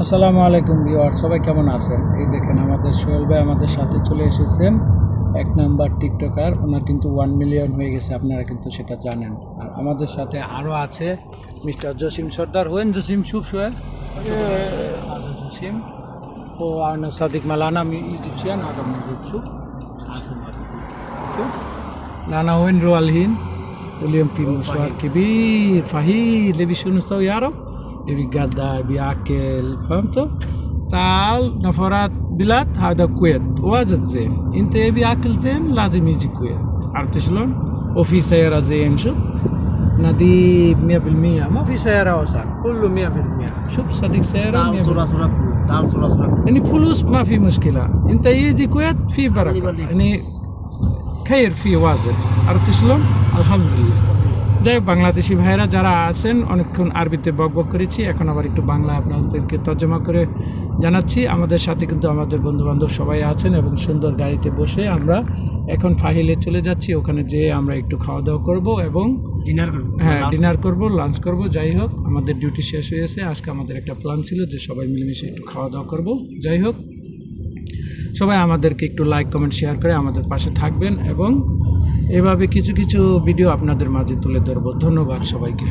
আসসালামু আলাইকুম ভিউয়ার, সবাই কেমন আছেন? এই দেখেন আমাদের সোহেল ভাই আমাদের সাথে চলে এসেছেন। এক নাম্বার টিকটকার, ওনার কিন্তু 1 মিলিয়ন হয়ে গেছে, আপনারা কিন্তু সেটা জানেন। আর আমাদের সাথে আরও আছে মিস্টার জসিম সর্দার। হোয়েন জসিম শুভ সোহেল জসিম ও আনা সাদিক মালানা ইজিপশিয়ান আদম মজুদ শুভ আসেন শুভ নানা وين روالهين واليوم في مشوار كبير فهي اللي شو نسوي يعرف يبي يتغدى بياكل فهمتوا تعال نفرات بلاد هذا كويت واجد زين انت يبي اكل زين لازم يجي كويت عرفت شلون وفي سيارة زين شوف نظيف 100% ما في سيارة وسط كله 100% شوف صديق سيارة تعال صورة كويت تعال صورة يعني فلوس ما في مشكلة انت يجي كويت في بركة يعني خير في واجد عرفت شلون আলহামদুলিল্লাহ। যাই হোক, বাংলাদেশি ভাইরা যারা আছেন অনেকক্ষণ আরবিতে বকবক করেছি, এখন আবার একটু বাংলা আপনাদেরকে তর্জমা করে জানাচ্ছি। আমাদের সাথে কিন্তু আমাদের বন্ধুবান্ধব সবাই আছেন এবং সুন্দর গাড়িতে বসে আমরা এখন ফাহিলে চলে যাচ্ছি। ওখানে যেয়ে আমরা একটু খাওয়া দাওয়া করবো এবং ডিনার করব, লাঞ্চ করব। যাই হোক, আমাদের ডিউটি শেষ হয়েছে। আজকে আমাদের একটা প্ল্যান ছিল যে সবাই মিলেমিশে একটু খাওয়া দাওয়া করব। যাই হোক, সবাই আমাদেরকে একটু লাইক কমেন্ট শেয়ার করে আমাদের পাশে থাকবেন এবং এভাবে কিছু কিছু ভিডিও আপনাদের মাঝে তুলে ধরবো। ধন্যবাদ সবাইকে।